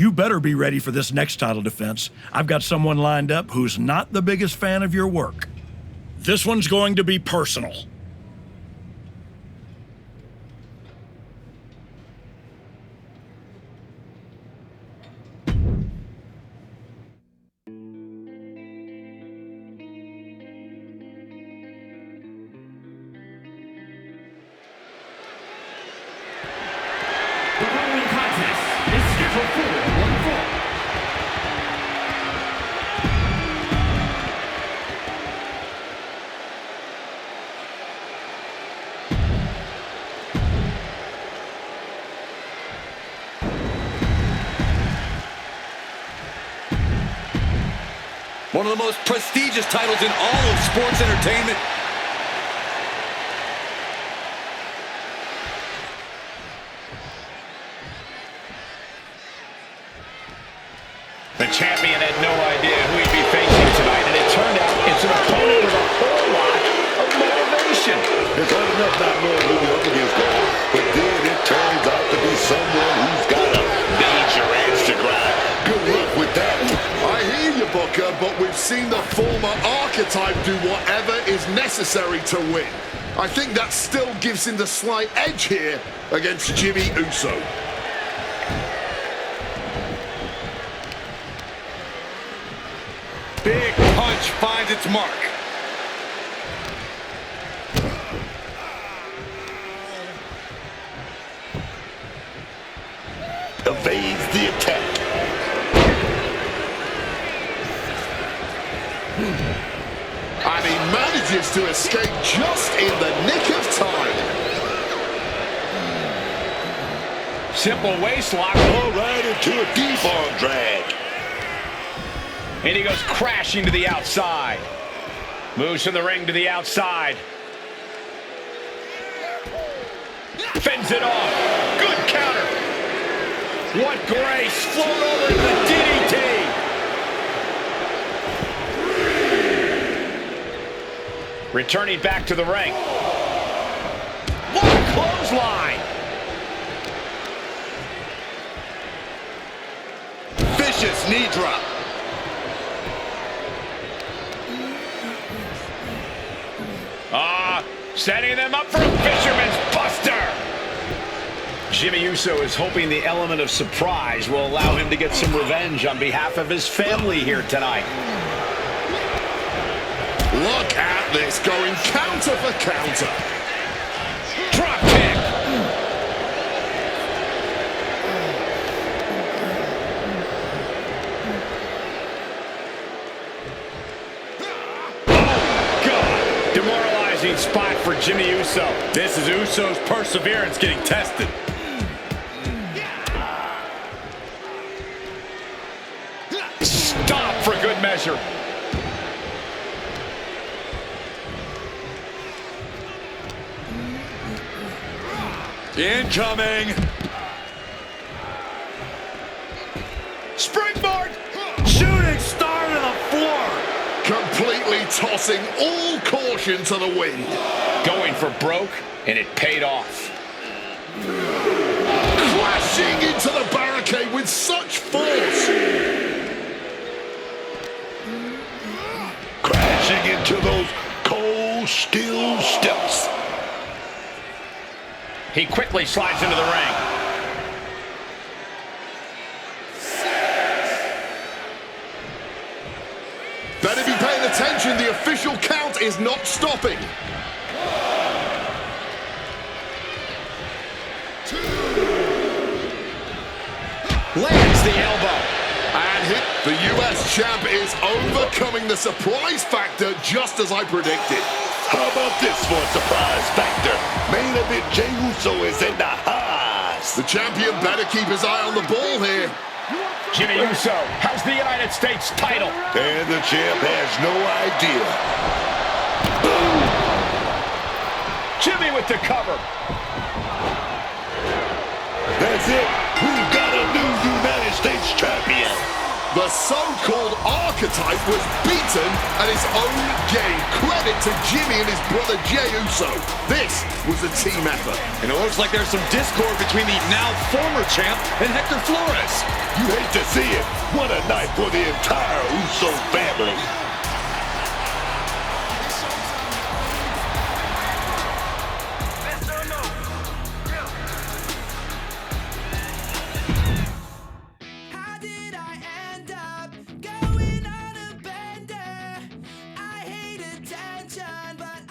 You better be ready for this next title defense. I've got someone lined up who's not the biggest fan of your work. This one's going to be personal. The following contest is scheduled for one fall. One of the most prestigious titles in all of sports entertainment. The champion had no idea who he'd be facing tonight, and it turned out it's an opponent with a whole lot of motivation. It's hard enough not knowing who you're up against, guys. But then it turns out to be someone who's got a major edge to grind. Good luck with that. I hear you, Booker, but we've seen the former archetype do whatever is necessary to win. I think that still gives him the slight edge here against Jimmy Uso. Big punch finds its mark. Evades the attack. And he manages to escape just in the nick of time. Simple waist lock. All right into a deep arm drag. And he goes crashing to the outside. Moves from the ring to the outside. Fends it off. Good counter. What grace. Float over to the DDT. Returning back to the ring. What a clothesline. Vicious knee drop. Setting them up for a fisherman's buster. Jimmy Uso is hoping the element of surprise will allow him to get some revenge on behalf of his family here tonight. Look at this, going counter for counter. Drop kick. Spot for Jimmy Uso. This is Uso's perseverance getting tested. Stop for good measure. Incoming. Springboard. Shooting star to the floor. Completely tossing all caution to the wind. Going for broke, and it paid off. Crashing into the barricade with such force. Crashing into those cold steel steps. He quickly slides into the ring. Better be paying attention, the official count is not stopping. Lands the elbow. And the US champ is overcoming the surprise factor just as I predicted. How about this for a surprise factor? Main event Jey Uso is in the house. The champion better keep his eye on the ball here. Jimmy Uso has the United States title. And the champ has no idea. Boom! Jimmy with the cover. That's it. We've got a new United States champion. The so-called archetype was beaten at his own game. Credit to Jimmy and his brother Jey Uso. This was a team effort. And it looks like there's some discord between the now former champ and Hector Flores. You hate to see it. What a night for the entire Uso family. How did I end up going on a bender? I hate attention, but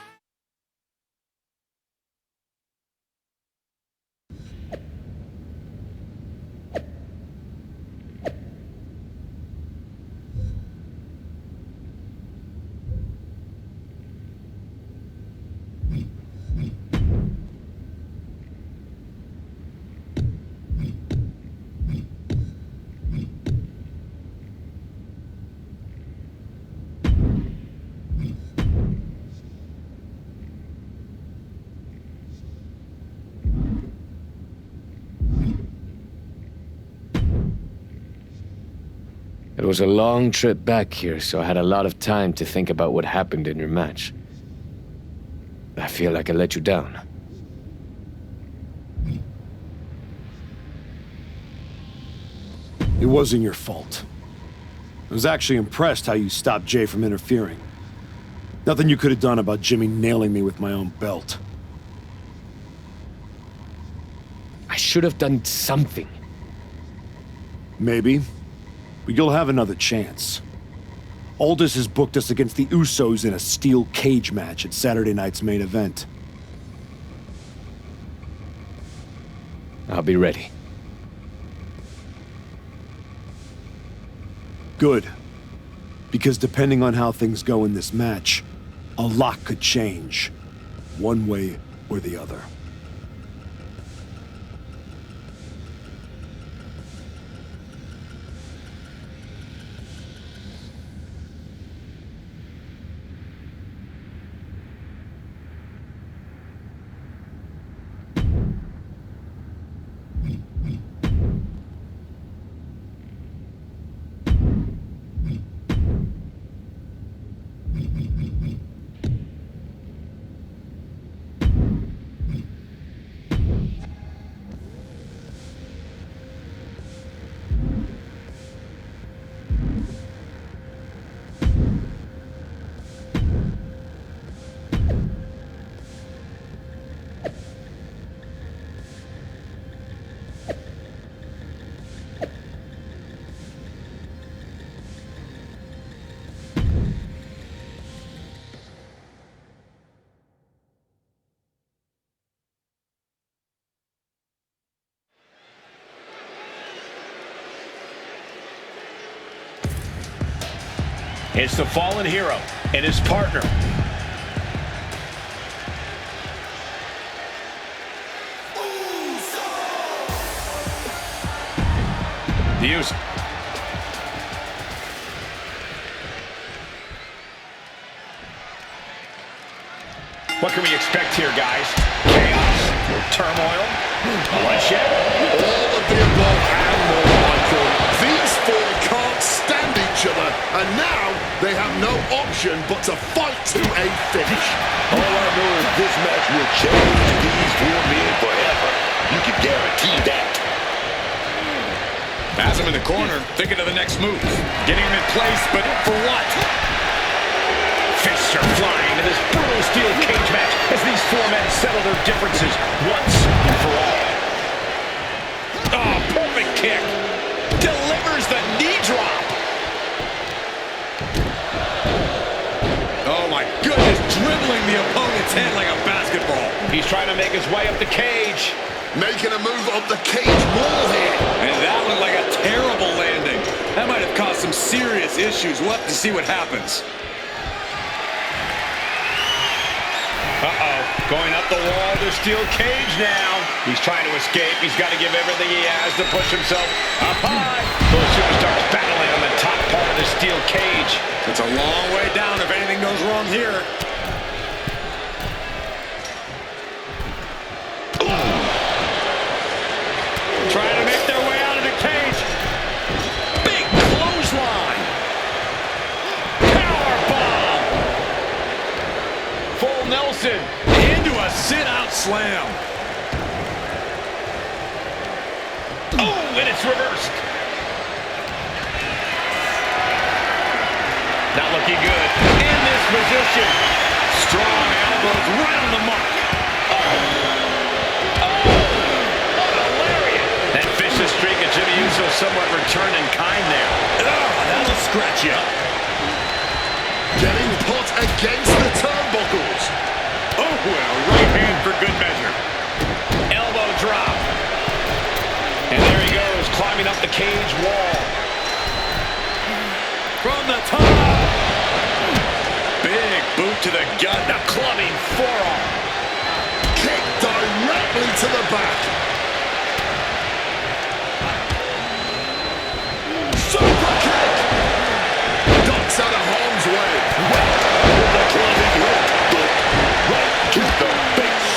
It was a long trip back here, so I had a lot of time to think about what happened in your match. I feel like I let you down. It wasn't your fault. I was actually impressed how you stopped Jay from interfering. Nothing you could have done about Jimmy nailing me with my own belt. I should have done something. Maybe. But you'll have another chance. Aldous has booked us against the Usos in a steel cage match at Saturday night's main event. I'll be ready. Good. Because depending on how things go in this match, a lot could change. One way or the other. It's the fallen hero and his partner. The Usos. What can we expect here, guys? Chaos? Turmoil? Bloodshed? All of the above and more, Michael. These four can't stand each other, and now they have no option but to fight to a finish. All I know is this match will change these four men forever. You can guarantee that. Has him in the corner, thinking of the next move. Getting him in place, but for what? Fists are flying in this brutal steel cage match as these four men settle their differences once and for all. Oh, perfect kick. Delivers the knee drop. Oh my goodness, dribbling the opponent's head like a basketball. He's trying to make his way up the cage. Making a move up the cage wall here. And that looked like a terrible landing. That might have caused some serious issues. We'll have to see what happens. Uh-oh, going up the wall to steel cage now. He's trying to escape. He's got to give everything he has to push himself up high. Both superstars battling on the top part of the steel cage. It's a long way down if anything goes wrong here. Trying to make their way out of the cage. Big clothesline. slam. Oh, and it's reversed. Not looking good. In this position. Strong elbows right on the mark. Oh, what a lariat. That vicious streak of Jimmy Uso somewhat returned in kind there. Oh, that'll scratch you. Getting put against the turnbuckles. Oh, well, right hand for good measure. Elbow drop. And there he goes, climbing up the cage wall. From the top. Big boot to the gut, the clubbing forearm. Kick directly to the back. Super kick. Ducks out of harm's way. With the clubbing right foot right to the face.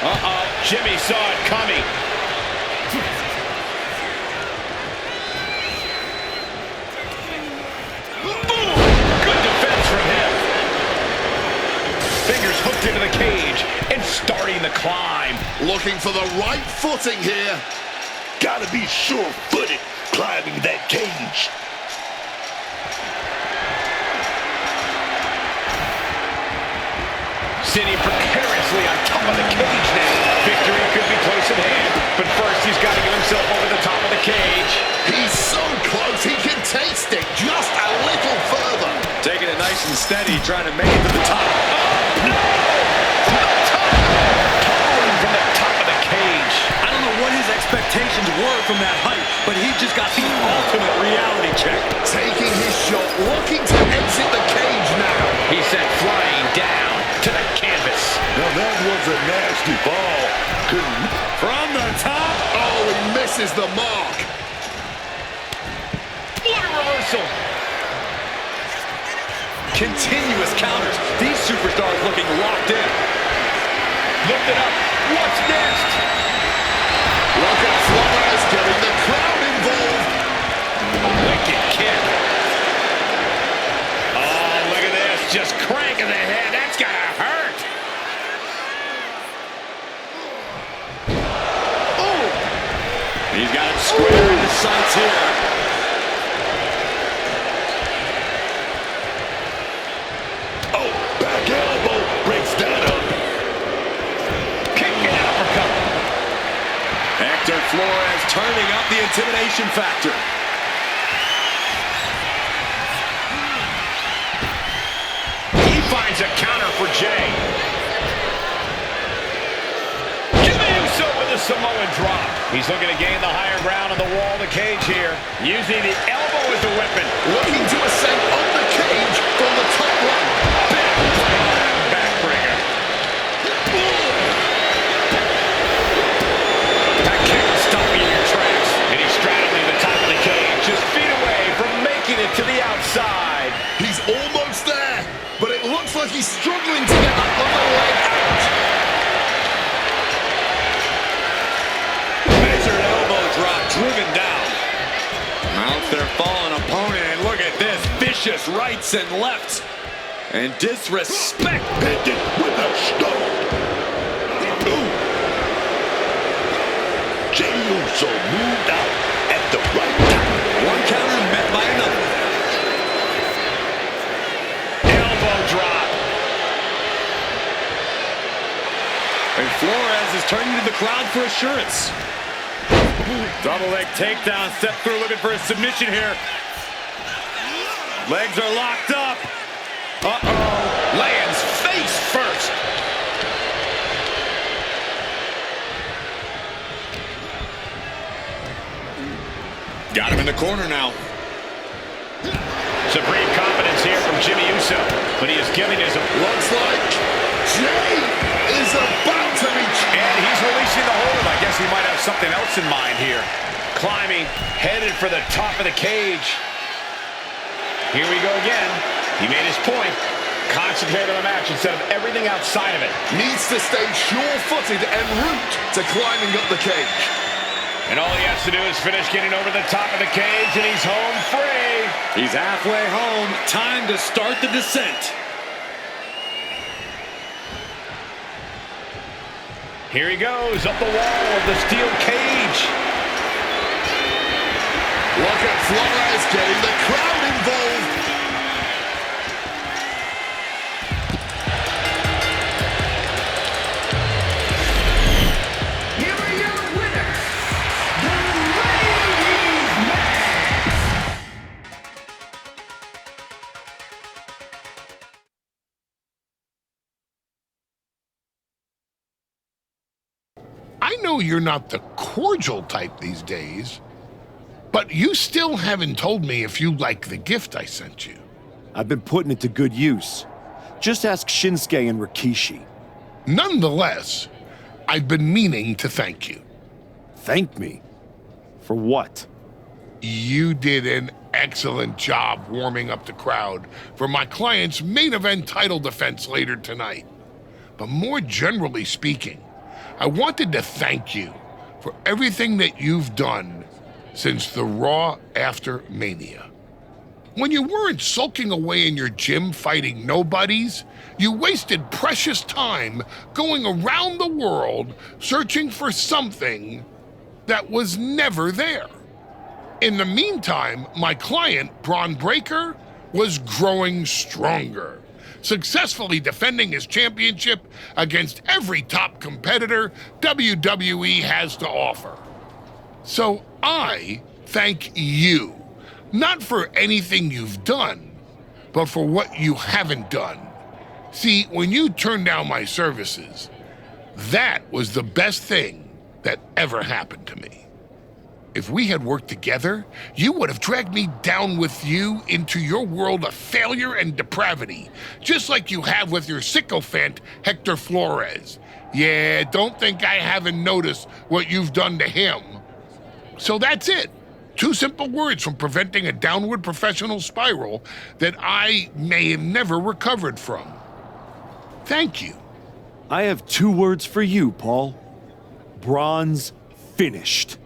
Uh-oh, Jimmy saw it coming. Boom! Good defense from him. Fingers hooked into the cage and starting the climb. Looking for the right footing here. Gotta be sure-footed climbing that cage. Sitting precariously on top of the cage now. Victory could be close at hand, but first he's got to get himself over the top of the cage. He's so close he can taste it just a little further. Taking it nice and steady, trying to make it to the top. Oh, no! From the top! Toppling from the top of the cage. I don't know what his expectations were from that height, but he just got the ultimate reality check. Taking his shot, looking to exit the cage now. He sent flying down to the canvas. Now that was a nasty fall. From the top. Oh, he misses the mark. What a reversal. Continuous counters. These superstars looking locked in. Lift it up. What's next? Look at Flores getting the crowd involved. Wicked kick. Oh, look at this. Just cranking the head. That's gotta hurt. Oh! He's got it square in his sights here. Oh, back elbow breaks that up. Kick and uppercut. Hector Flores turning up the intimidation factor. He finds a counter for Jay. Jimmy Uso with a Samoan drop. He's looking to gain the higher ground on the wall of the cage here. Using the elbow as a weapon. Looking to ascend up the cage from the top rope. Backbreaker. That kick will stop you in your tracks. And he's straddling the top of the cage, just feet away from making it to the outside. He's almost there, but it looks like he's struggling to get that other leg out. Measured elbow drop driven down. Out there falling opponent, and look at this. Vicious rights and lefts. And disrespect. Ended with a stone. Ooh. Jey Uso moved out at the right time. One counter met by another. Elbow drop. And Flores is turning to the crowd for assurance. Double leg takedown. Step through looking for a submission here. Legs are locked up. Uh-oh. Lands face first. Got him in the corner now. Supreme confidence here from Jimmy Uso, but he is giving his... Looks like Jey is about to reach. And he's releasing the hold. I guess he might have something else in mind here. Climbing, headed for the top of the cage. Here we go again. He made his point. Concentrate on the match instead of everything outside of it. Needs to stay sure-footed en route to climbing up the cage. And all he has to do is finish getting over the top of the cage, and he's home free. He's halfway home. Time to start the descent. Here he goes, up the wall of the steel cage. Look at Flores getting the crowd involved. Here are your winners, the Ladies Match. I know you're not the cordial type these days, but you still haven't told me if you like the gift I sent you. I've been putting it to good use. Just ask Shinsuke and Rikishi. Nonetheless, I've been meaning to thank you. Thank me? For what? You did an excellent job warming up the crowd for my client's main event title defense later tonight. But more generally speaking, I wanted to thank you for everything that you've done since the Raw after Mania. When you weren't sulking away in your gym fighting nobodies, you wasted precious time going around the world searching for something that was never there. In the meantime, my client, Braun Breaker, was growing stronger, successfully defending his championship against every top competitor WWE has to offer. So I thank you, not for anything you've done, but for what you haven't done. See, when you turned down my services, that was the best thing that ever happened to me. If we had worked together, you would have dragged me down with you into your world of failure and depravity, just like you have with your sycophant, Hector Flores. Yeah, don't think I haven't noticed what you've done to him. So that's it. 2 simple words from preventing a downward professional spiral that I may have never recovered from. Thank you. I have 2 words for you, Paul. Braun's finished.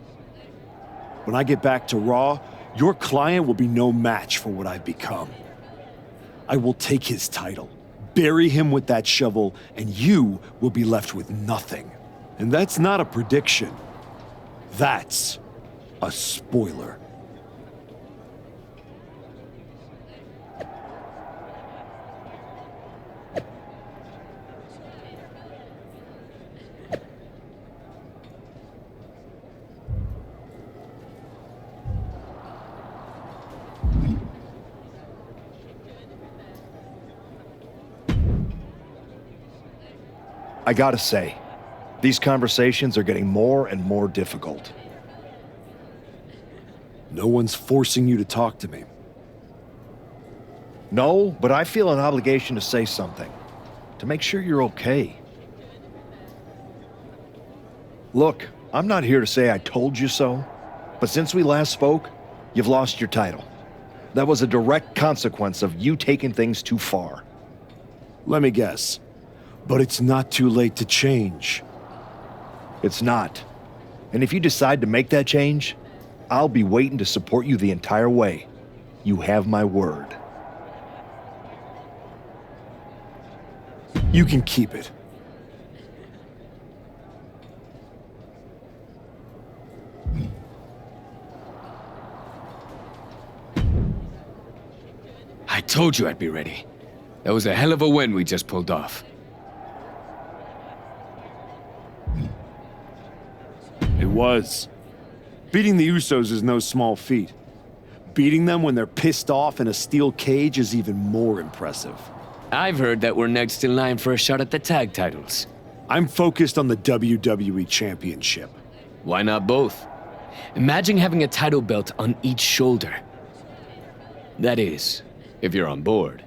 When I get back to Raw, your client will be no match for what I've become. I will take his title, bury him with that shovel, and you will be left with nothing. And that's not a prediction. That's a spoiler. I gotta say, these conversations are getting more and more difficult. No one's forcing you to talk to me. No, but I feel an obligation to say something, to make sure you're okay. Look, I'm not here to say I told you so, but since we last spoke, you've lost your title. That was a direct consequence of you taking things too far. Let me guess. But it's not too late to change. It's not. And if you decide to make that change, I'll be waiting to support you the entire way. You have my word. You can keep it. I told you I'd be ready. That was a hell of a win we just pulled off. It was. Beating the Usos is no small feat. Beating them when they're pissed off in a steel cage is even more impressive. I've heard that we're next in line for a shot at the tag titles. I'm focused on the WWE Championship. Why not both? Imagine having a title belt on each shoulder. That is, if you're on board.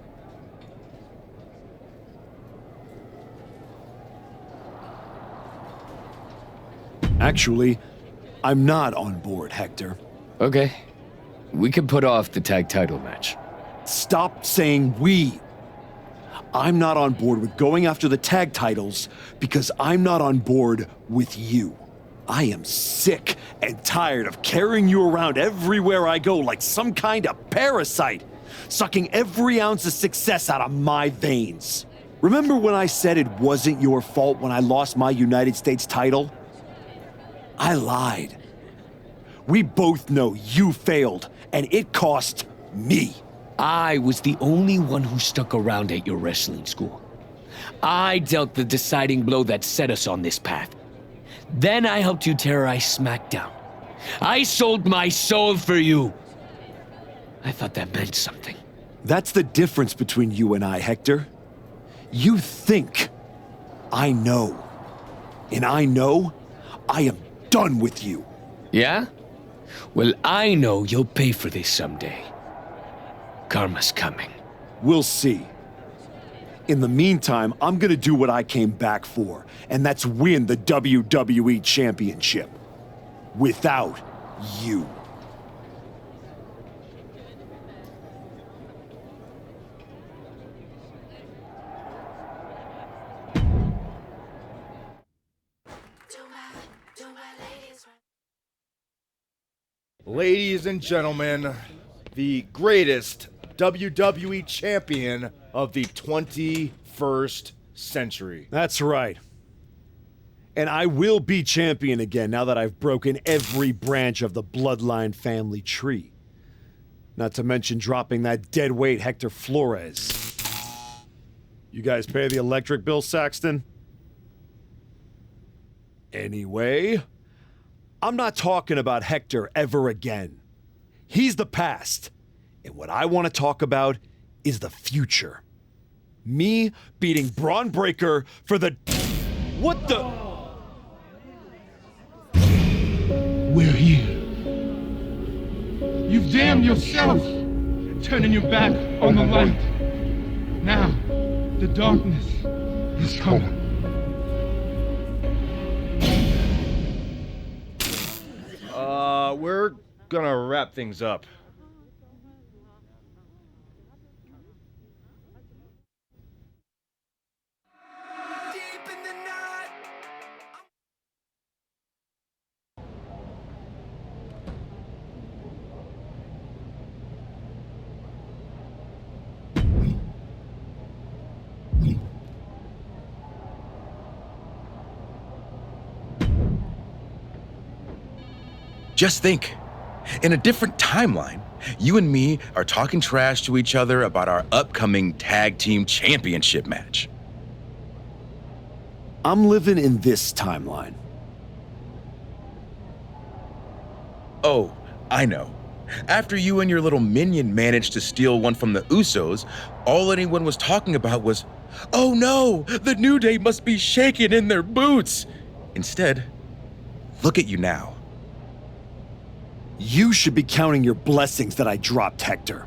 Actually, I'm not on board, Hector. Okay. We can put off the tag title match. Stop saying we. I'm not on board with going after the tag titles because I'm not on board with you. I am sick and tired of carrying you around everywhere I go like some kind of parasite, sucking every ounce of success out of my veins. Remember when I said it wasn't your fault when I lost my United States title? I lied. We both know you failed, and it cost me. I was the only one who stuck around at your wrestling school. I dealt the deciding blow that set us on this path. Then I helped you terrorize SmackDown. I sold my soul for you. I thought that meant something. That's the difference between you and I, Hector. You think I know. And I know I am done with you. Yeah? Well, I know you'll pay for this someday. Karma's coming. We'll see. In the meantime, I'm gonna do what I came back for, and that's win the WWE Championship. Without you. Ladies and gentlemen, the greatest WWE champion of the 21st century. That's right. And I will be champion again now that I've broken every branch of the bloodline family tree. Not to mention dropping that dead weight Hector Flores. You guys pay the electric bill, Saxton? Anyway, I'm not talking about Hector ever again. He's the past. And what I want to talk about is the future. Me beating Braun Breaker for the... What the... We're here. You've damned yourself, turning your back on the light. Now, the darkness is coming. We're gonna wrap things up. Just think, in a different timeline, you and me are talking trash to each other about our upcoming tag team championship match. I'm living in this timeline. Oh, I know. After you and your little minion managed to steal one from the Usos, all anyone was talking about was, "Oh no, the New Day must be shaking in their boots." Instead, look at you now. You should be counting your blessings that I dropped Hector.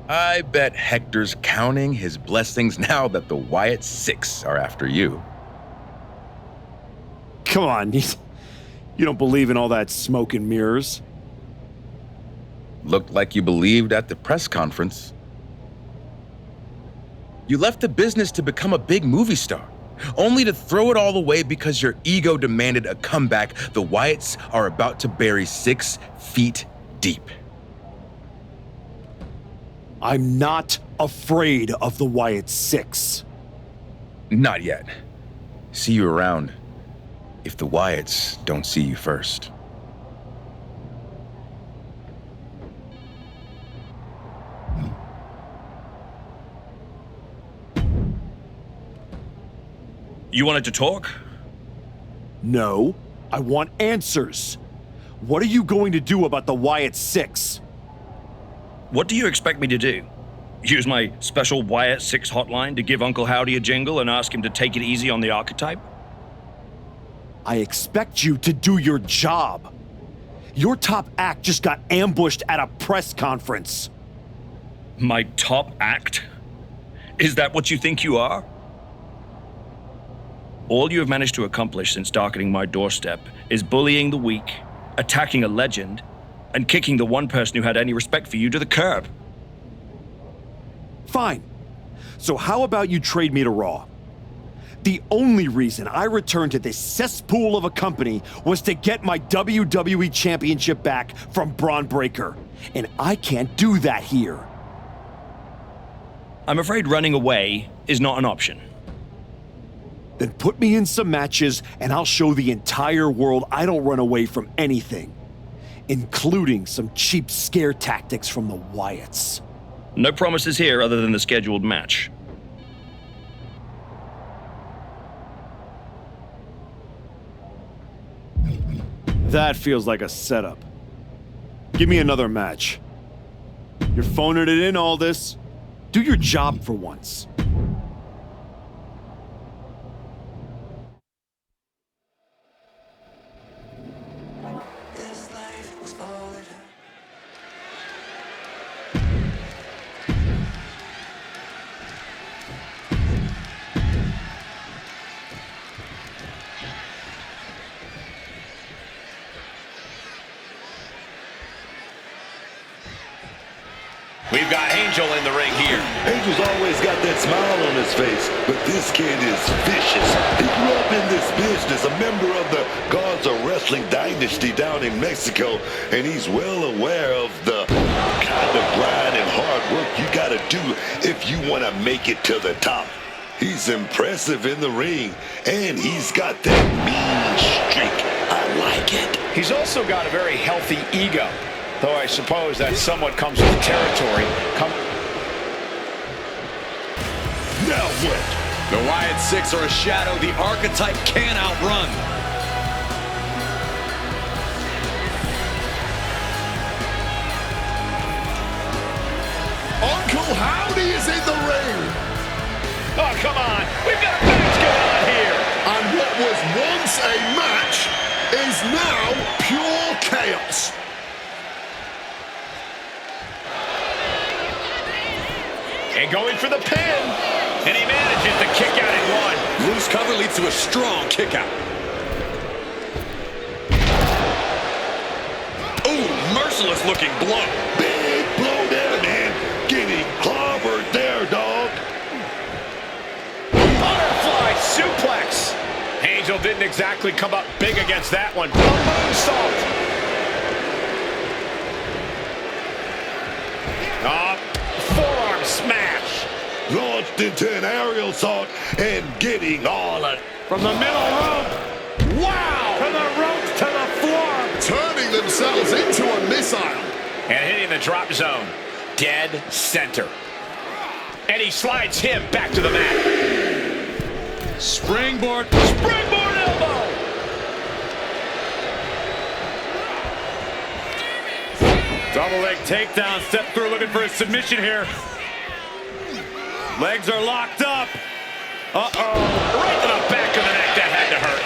I bet Hector's counting his blessings now that the Wyatt Six are after you. Come on, you don't believe in all that smoke and mirrors. Looked like you believed at the press conference. You left the business to become a big movie star, only to throw it all away because your ego demanded a comeback the Wyatts are about to bury 6 feet deep. I'm not afraid of the Wyatt Six. Not yet. See you around if the Wyatts don't see you first. You wanted to talk? No, I want answers. What are you going to do about the Wyatt Six? What do you expect me to do? Use my special Wyatt 6 hotline to give Uncle Howdy a jingle and ask him to take it easy on the archetype? I expect you to do your job. Your top act just got ambushed at a press conference. My top act? Is that what you think you are? All you have managed to accomplish since darkening my doorstep is bullying the weak, attacking a legend, and kicking the one person who had any respect for you to the curb. Fine. So how about you trade me to Raw? The only reason I returned to this cesspool of a company was to get my WWE Championship back from Braun Breaker. And I can't do that here. I'm afraid running away is not an option. Then put me in some matches and I'll show the entire world I don't run away from anything, including some cheap scare tactics from the Wyatts. No promises here other than the scheduled match. That feels like a setup. Give me another match. You're phoning it in, all this. Do your job for once. We've got Angel in the ring here. Angel's always got that smile on his face, but this kid is vicious. He grew up in this business, a member of the Gods of Wrestling dynasty down in Mexico, and he's well aware of the kind of grind and hard work you gotta do if you want to make it to the top. He's impressive in the ring, and he's got that mean streak. I like it. He's also got a very healthy ego, though I suppose that somewhat comes with the territory. Now what? The Wyatt Six are a shadow the archetype can't outrun. Uncle Howdy is in the ring. Oh, come on. We've got a match going on here. And what was once a match is now pure chaos. And going for the pin. And he manages to kick out in one. Loose cover leads to a strong kick out. Ooh, merciless looking blow. Big blow there, man. Getting clobbered there, dog. Butterfly suplex. Angel didn't exactly come up big against that one. A moonsault. Forearm smash. Launched into an aerial assault and getting all of From the middle rope. Wow. From the ropes to the floor. Turning themselves into a missile. And hitting the drop zone. Dead center. And he slides him back to the mat. Springboard. Springboard elbow. Double leg takedown. Step through looking for a submission here. Legs are locked up. Uh-oh. Right to the back of the neck. That had to hurt.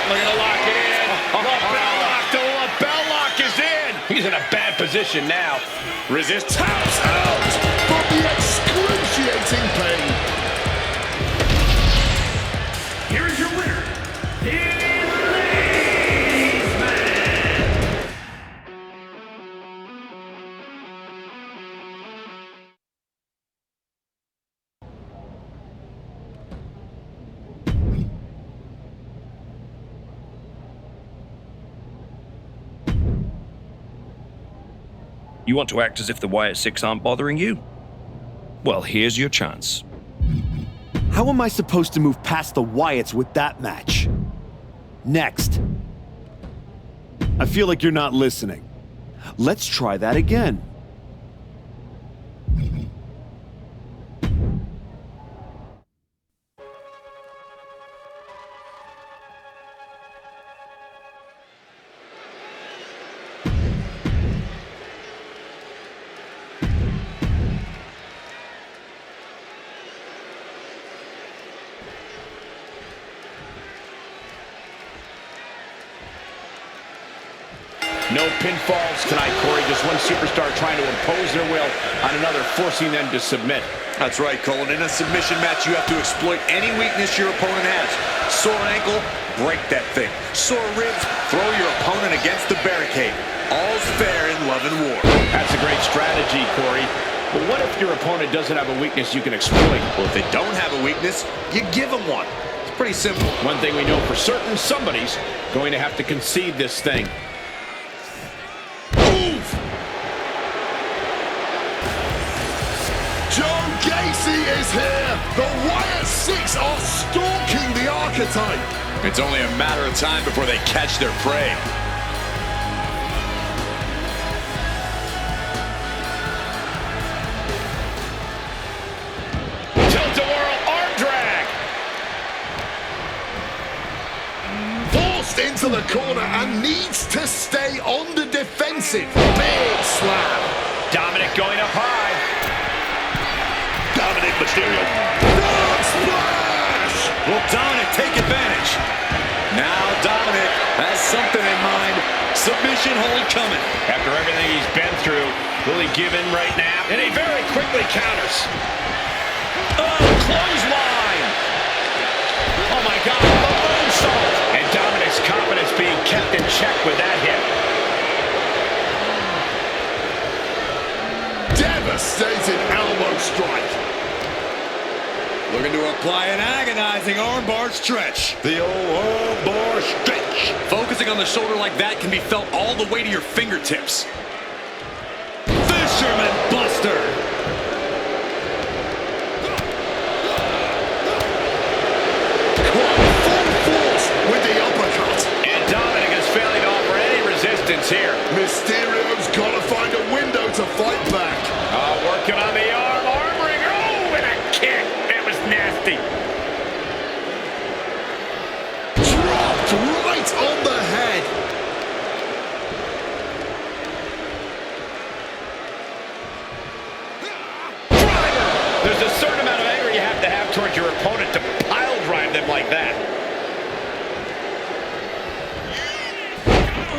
Looking to lock it in. The bell lock is in. He's in a bad position now. Resist. Taps out. From the excruciating pain. Here is your winner, the Ladies Man. You want to act as if the Wyatt Six aren't bothering you? Well, here's your chance. How am I supposed to move past the Wyatts with that match? Next. I feel like you're not listening. Let's try that again. No pinfalls tonight, Corey. Just one superstar trying to impose their will on another, forcing them to submit. That's right, Colin. In a submission match, you have to exploit any weakness your opponent has. Sore ankle, break that thing. Sore ribs, throw your opponent against the barricade. All's fair in love and war. That's a great strategy, Corey. But what if your opponent doesn't have a weakness you can exploit? Well, if they don't have a weakness, you give them one. It's pretty simple. One thing we know for certain, somebody's going to have to concede this thing. move! Joe Gacy is here! The Wyatt Six are stalking the Archetype! It's only a matter of time before they catch their prey. Tilt-a-whirl arm drag. Forced into the corner and needs to stay on the defensive. Big slam. Dominic going up high. Dominic Mysterio. Frog splash! Will Dominic take advantage? Now Dominic has something in mind. Submission hold coming. After everything he's been through, will he give in right now? And he very quickly counters. Oh, clothesline! Oh my God, the moonsault! And Dominic's confidence being kept in check with that hit. Devastating elbow strike. Looking to apply an agonizing armbar stretch. The old armbar stretch. Focusing on the shoulder like that can be felt all the way to your fingertips. Fisherman Buster. Quite full force with the uppercut. And Dominic is failing to offer any resistance here. Mysterio's got to find a window to fight back. Working on the arm wringer. Oh, and a kick. It was nasty. Dropped right on the head. Driver. There's a certain amount of anger you have to have towards your opponent to pile drive them like that.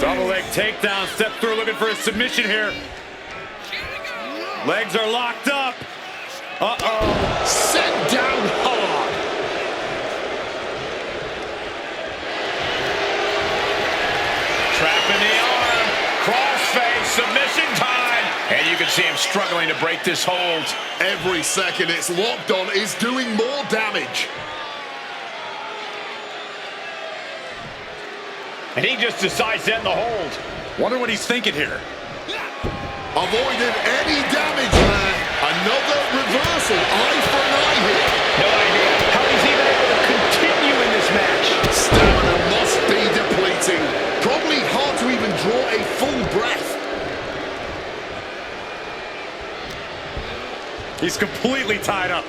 Double leg takedown. Step through looking for a submission here. Legs are locked up. Uh-oh. Sent down hard. Trapping the arm. Crossface. Submission time. And you can see him struggling to break this hold. Every second it's locked on is doing more damage. And he just decides to end the hold. Wonder what he's thinking here. Avoided any damage there. Another reversal. Eye for an eye here. No idea how he's even able to continue in this match. Stamina must be depleting. Probably hard to even draw a full breath. He's completely tied up.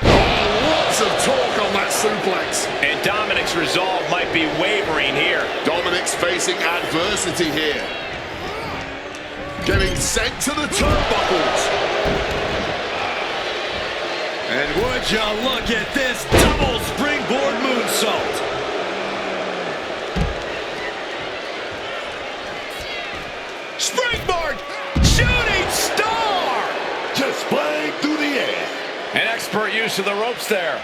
Lots of torque on that suplex. And Dominic's resolve might be wavering here. Dominic's facing adversity here. Getting sent to the turnbuckles. And would you look at this double springboard moonsault. Springboard! Shooting star! Just flying through the air. An expert use of the ropes there.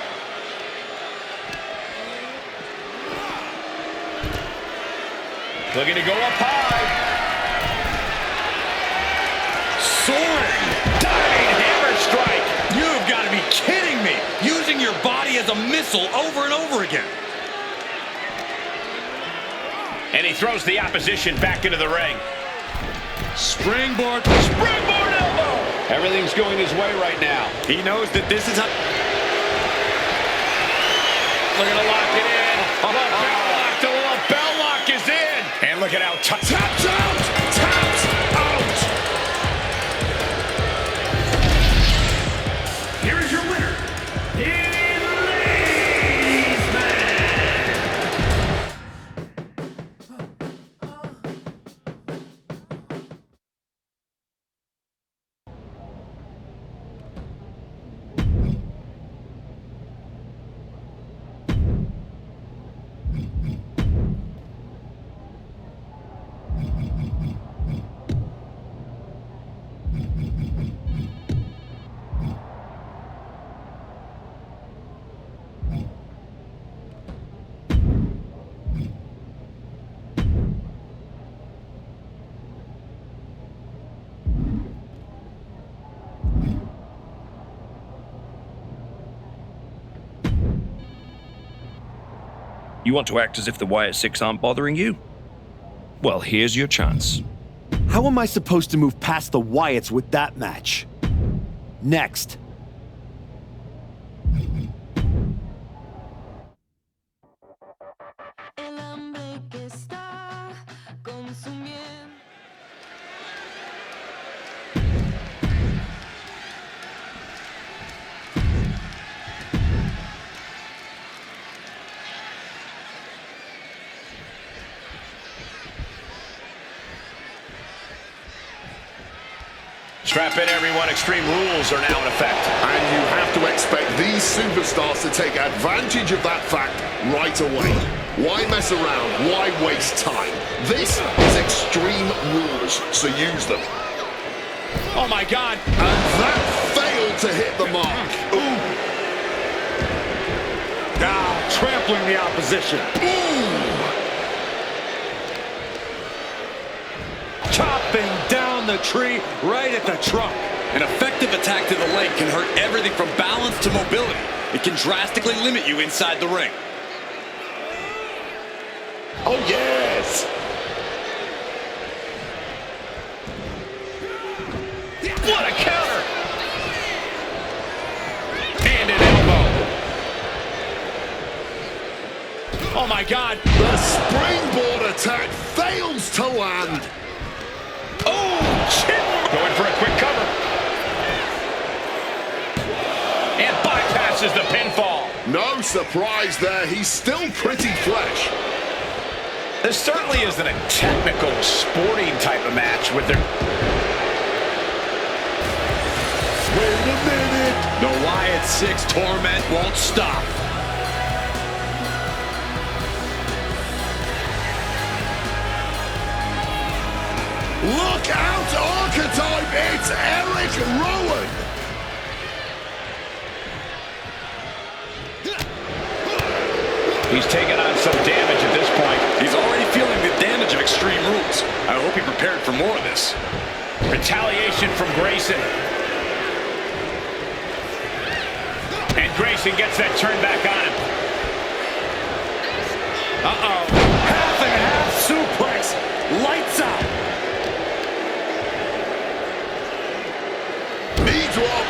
Looking to go up high. Soaring! Diving hammer strike. You've got to be kidding me! Using your body as a missile over and over again. And he throws the opposition back into the ring. Springboard. Springboard elbow. Everything's going his way right now. He knows that this is a... Looking to lock it in. Bell lock. The bell lock is in. And look at how tight. Tapped out! Tapped out! Here is your winner, the Ladies Man. You want to act as if the Wyatt Six aren't bothering you? Well, here's your chance. How am I supposed to move past the Wyatts with that match? Next. El hambre que está consumiendo. Strap in, everyone. Extreme rules are now in effect. And you have to expect these superstars to take advantage of that fact right away. Why mess around? Why waste time? This is Extreme Rules, so use them. Oh, my God. And that failed to hit the mark. Ooh. Now, trampling the opposition. Ooh. Chopping down the tree right at the trunk. An effective attack to the leg can hurt everything from balance to mobility. It can drastically limit you inside the ring. Oh, yes! What a counter! And an elbow. Oh, my God. The springboard attack fails to land. Oh, chin. Going for a quick cover. And bypasses the pinfall. No surprise there. He's still pretty fresh. This certainly isn't a technical, sporting type of match with their... Wait a minute. The Wyatt 6 torment won't stop. Look out, Archetype! It's Eric Rowan! He's taking on some damage at this point. He's already feeling the damage of Extreme Rules. I hope he prepared for more of this. Retaliation from Grayson. And Grayson gets that turn back on him. Uh-oh. Half and half suplex. Lights out. Knee drop.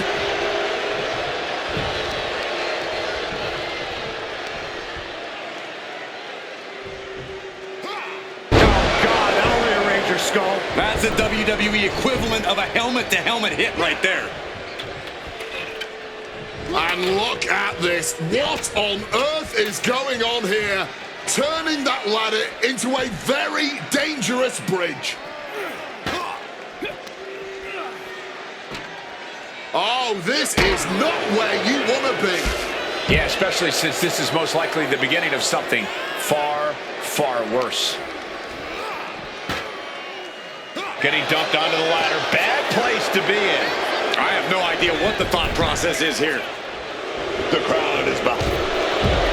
Skull. That's the WWE equivalent of a helmet-to-helmet hit right there. And look at this. What on earth is going on here? Turning that ladder into a very dangerous bridge. Oh, this is not where you want to be. Yeah, especially since this is most likely the beginning of something far, far worse. Getting dumped onto the ladder. Bad place to be in. I have no idea what the thought process is here. The crowd is behind.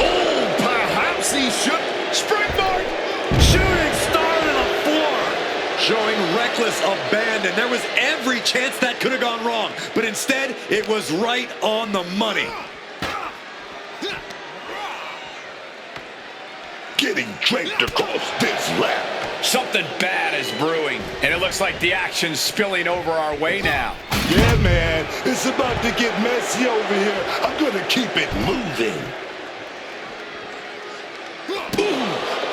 Oh, perhaps he should. Springboard! Shooting star to the floor! Showing reckless abandon. There was every chance that could have gone wrong, but instead, it was right on the money. Getting draped across this lap. Something bad is brewing, and it looks like the action's spilling over our way now. Yeah, man, it's about to get messy over here. I'm gonna keep it moving.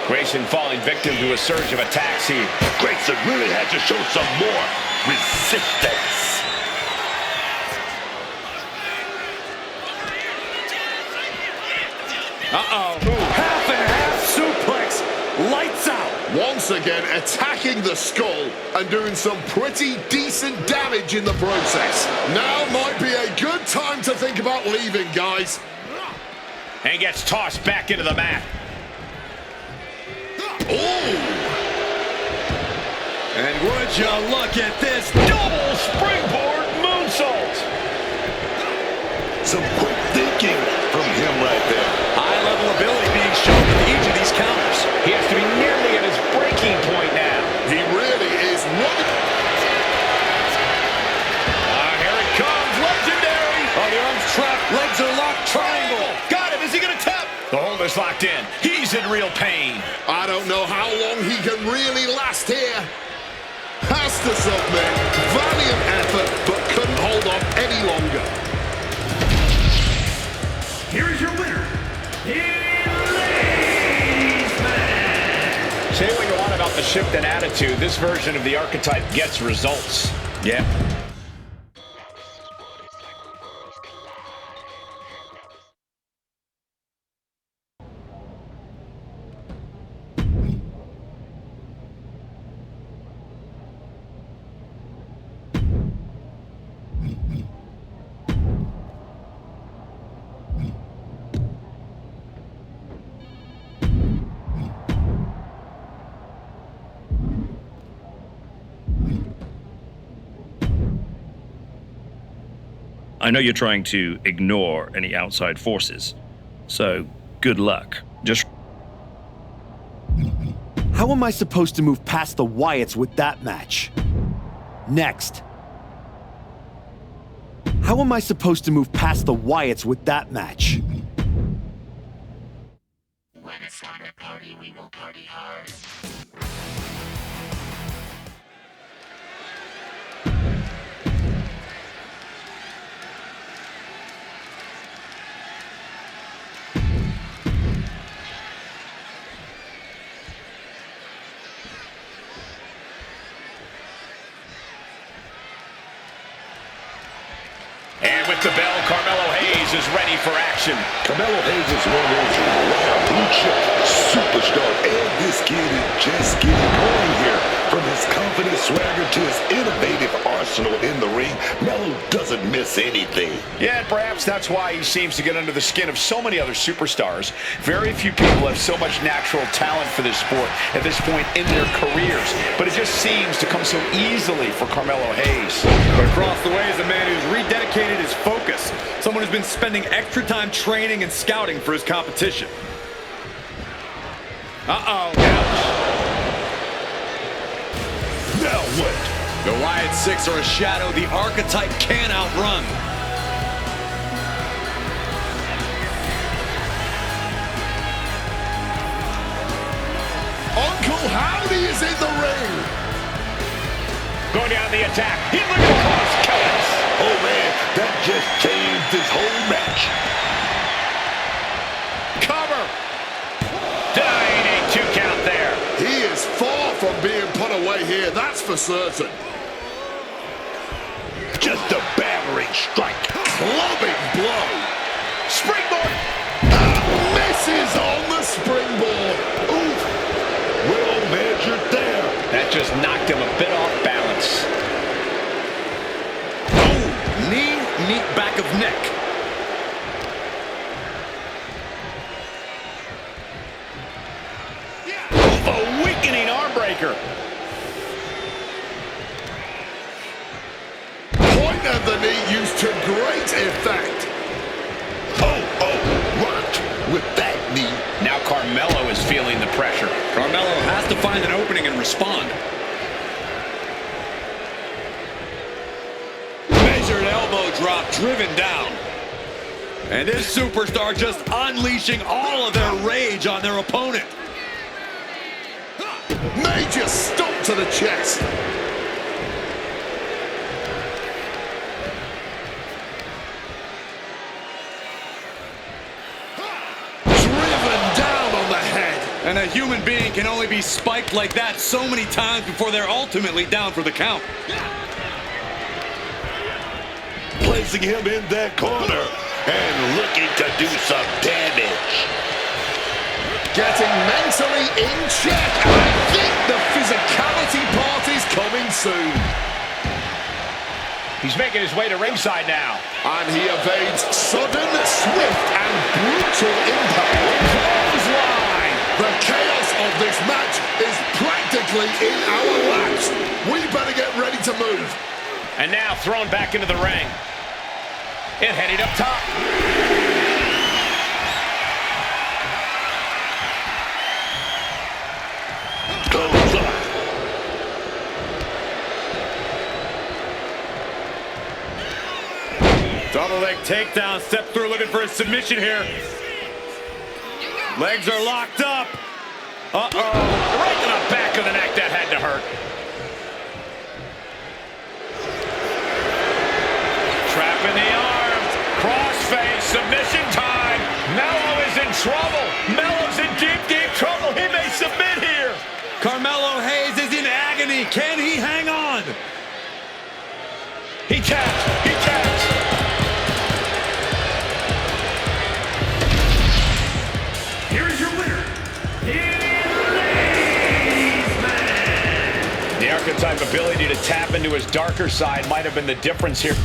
Grayson falling victim to a surge of attacks here. Grayson really had to show some more resistance. Uh-oh. Half and half suplex. Lights out. Once again, attacking the skull and doing some pretty decent damage in the process. Now might be a good time to think about leaving, guys. And gets tossed back into the mat. Oh! And would you look at this Double springboard moonsault. Some quick thinking from him right there. high-level ability being shown with each of these counters. He has to be nearly at his breaking point now. He really is running. Here it comes, legendary. Oh, the arm's trapped, legs are locked, triangle. Got him, is he gonna tap? The hold is locked in. He's in real pain. I don't know how long he can really last here. Has to submit. Valiant effort, but couldn't hold on any longer. Here is your winner, Say what you want about the shift in attitude. This version of the archetype gets results. Yeah. I know you're trying to ignore any outside forces, so good luck. Just... How am I supposed to move past the Wyatts with that match? Next. How am I supposed to move past the Wyatts with that match? When it's time to party, we will party hard. And with the bell, Carmelo Hayes is ready for action. Carmelo Hayes is one of those rare blue-chip superstar, and this kid is just getting going here. From his confident swagger to his innovative arsenal in the ring, Melo doesn't miss anything. Yeah, and perhaps that's why he seems to get under the skin of so many other superstars. Very few people have so much natural talent for this sport at this point in their careers, but it just seems to come so easily for Carmelo Hayes. But across the way is a man who's rededicated his focus, someone who's been spending extra time training and scouting for his competition. Now what? The Wyatt Six are a shadow the archetype can't outrun. Uncle Howdy is in the ring. Going down the attack. He look at the cross cuts. Oh man, that just changed this whole match. Cover. Denying a 2 count there. He is far from being put away here, that's for certain. Just a battering strike. Clubbing blow. Springboard. Misses on the springboard. Oof. Well measured there. That just knocked him a bit off balance. Oh, knee, back of neck. A weakening arm breaker. Point of the knee used to great effect. Rocked with that knee. Now Carmelo is feeling the pressure. Carmelo has to find an opening and respond. Measured elbow drop driven down. And this superstar just unleashing all of their rage on their opponent. Major stomp to the chest. Driven down on the head. And a human being can only be spiked like that so many times before they're ultimately down for the count. Placing him in that corner and looking to do some damage. Getting mentally in check. And I think the physicality part is coming soon. He's making his way to ringside now. And he evades sudden, swift, and brutal impact. Clothesline. The chaos of this match is practically in our laps. We better get ready to move. And now thrown back into the ring. It headed up top. Double leg takedown, step through looking for a submission here. Legs are locked up. Uh-oh. Right to the back of the neck, that had to hurt. trouble. Melo's in deep, deep trouble. He may submit here. Carmelo Hayes is in agony. Can he hang on? He tapped. He tapped. Here is your winner, Ladies Man. The archetype ability to tap into his darker side might have been the difference here.